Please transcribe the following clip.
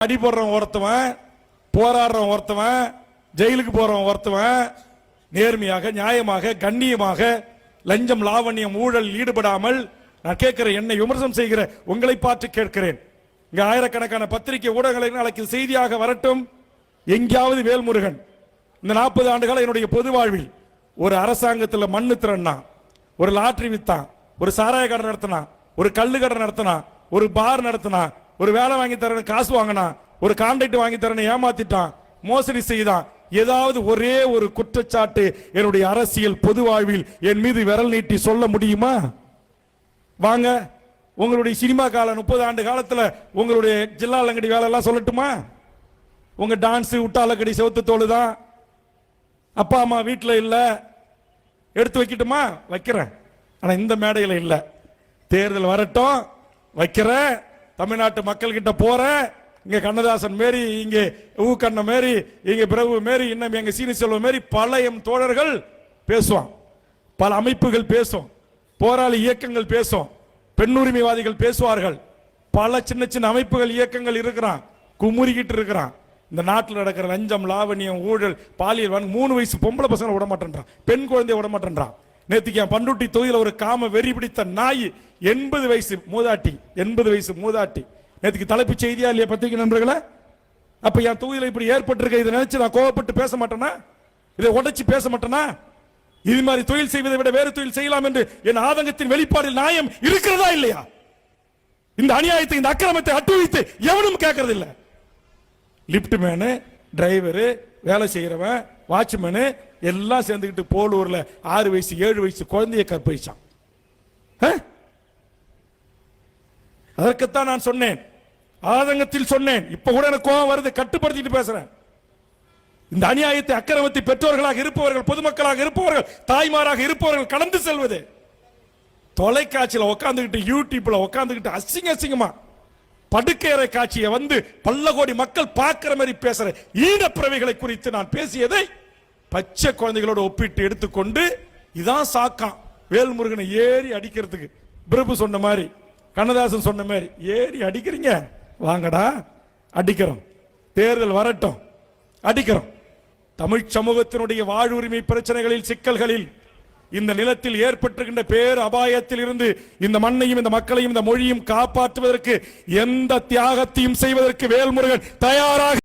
அடி போடுறவன் ஒருத்தவன், போராடுறவன் ஒருத்தவன், ஜெயிலுக்கு போறவன் ஒருத்தவன், நேர்மையாக நியாயமாக கண்ணியமாக லஞ்சம் லாவண்யம் ஊழல் ஈடுபடாமல் நான் கேட்கிறேன். என்னை விமர்சனம் செய்கிற உங்களை பார்த்து கேட்கிறேன். இங்க ஆயிரக்கணக்கான பத்திரிகை ஊடகங்களை நாளைக்கு செய்தியாக வரட்டும். எங்கேயாவது வேல்முருகன் இந்த 40 ஆண்டுகால என்னுடைய பொது வாழ்வில் ஒரு அரசாங்கத்தில் மண்ணு திறன்னா, ஒரு லாட்டரி வித்தான், ஒரு சாராய கடை நடத்தினா, ஒரு கல்லு கடை நடத்தினா, ஒரு பார் நடத்தினா, ஒரு வேலை வாங்கி தரேன்னு காசு வாங்கினா, ஒரு கான்ட்ராக்ட் வாங்கி தரேன்னு ஏமாத்திட்டான், மோசடி செய்தான், ஏதாவது ஒரே ஒரு குற்றச்சாட்டு என்னுடைய அரசியல் பொது வாழ்வில் என் மீது விரல் நீட்டி சொல்ல முடியுமா? வாங்க, உங்களுடைய சினிமா காலம் 30 ஆண்டு காலத்தில் உங்களுடைய ஜில்லா லங்கடி வேலை எல்லாம் சொல்லட்டுமா? உங்க டான்ஸ் உட்டாலக்கடி செவத்து தோடு தான். அப்பா அம்மா வீட்டில் இல்லை, எடுத்து வைக்கட்டுமா? வைக்கிறேன். ஆனா இந்த மேடையில் இல்லை. தேர்தல் வரட்டும், வைக்கிறேன். தமிழ்நாட்டு மக்கள் கிட்ட போறேன். இங்க கண்ணதாசன் மாரி, இங்கே ஊக்கண்ண மாரி, இங்க பிரபு மாரி, இன்னும் எங்க சீனி செல்வம் மாரி பல எம் தோழர்கள் பேசுவான். பல அமைப்புகள் பேசும், போராளி இயக்கங்கள் பேசும், பெண்ணுரிமைவாதிகள் பேசுவார்கள். பல சின்ன சின்ன அமைப்புகள் இயக்கங்கள் இருக்கிறான், குமுறிக்கிட்டு இருக்கிறான். இந்த நாட்டில் நடக்கிற லஞ்சம் லாவண்யம் ஊழல் பாலியல் 3 வயசு பொம்பளை பசங்களை விட மாட்டேன்றான், பெண் குழந்தைய விட மாட்டேன்றான். நேற்றுக்கு என் பண்ருட்டி தொகுதியில் ஒரு காம வெறி பிடித்த நாய் 80 வயசு மூதாட்டி, 80 வயசு மூதாட்டி. நேற்றுக்கு தலைப்பு செய்தியா இல்லையா பத்திரிகை நண்பர்களே? அப்ப என் தொகுதியில் இப்படி ஏற்பட்டிருக்க இதை நினைச்சு நான் கோவப்பட்டு பேச மாட்டேனா? இதை உடைச்சு பேச மாட்டேனா? இது மாதிரி தொழில் செய்வதை விட வேறு தொழில் செய்யலாம் என்று என் ஆதங்கத்தின் வெளிப்பாடில் நியாயம் இருக்கிறதா இல்லையா? இந்த அநியாயத்தை, இந்த அக்கிரமத்தை அட்டுவித்து எவனும் கேட்கறது இல்லை. லிப்ட் மேனு, டிரைவரு, வேலை செய்யறவன், வாட்ச்மேனு எல்லாம் சேர்ந்துக்கிட்டு போலூர்ல 6 வயசு 7 வயசு குழந்தைய கற்பழிச்சான். அதற்குத்தான் நான் சொன்னேன், ஆதங்கத்தில் சொன்னேன். இப்ப கூட எனக்கு கோபம் வருது, கட்டுப்படுத்திட்டு பேசுறேன். இந்த அநியாயத்தை அக்கிரமத்தை பெற்றோர்களாக இருப்பவர்கள், பொதுமக்களாக இருப்பவர்கள், தாய்மாராக இருப்பவர்கள் கடந்து செல்வது, தொலைக்காட்சியில் உட்காந்துக்கிட்டு யூடியூப்ல உட்காந்துக்கிட்டு அசிங்க அசிங்கமா படுக்கையறை காட்சியை வந்து பல்ல கோடி மக்கள் பார்க்கிற மாதிரி பேசுற ஈனப்பிறவைகளை குறித்து நான் பேசியதை பச்சை குழந்தைகளோடு ஒப்பிட்டு எடுத்துக்கொண்டு இதான் சாக்கான் வேல்முருகனை ஏறி அடிக்கிறதுக்கு. பிரபு சொன்ன மாதிரி, கண்ணதாசன் சொன்ன மாதிரி ஏறி அடிக்கிறீங்க, வாங்கடா அடிக்கிறோம். தேர்தல் வரட்டும், அடிக்கிறோம். தமிழ் சமூகத்தினுடைய வாழ்வுரிமை பிரச்சனைகளில், சிக்கல்களில், இந்த நிலத்தில் ஏற்பட்டிருக்கின்ற பேர் அபாயத்தில் இருந்து இந்த மண்ணையும் இந்த மக்களையும் இந்த மொழியும் காப்பாற்றுவதற்கு எந்த தியாகத்தையும் செய்வதற்கு வேல்முருகன் தயாராக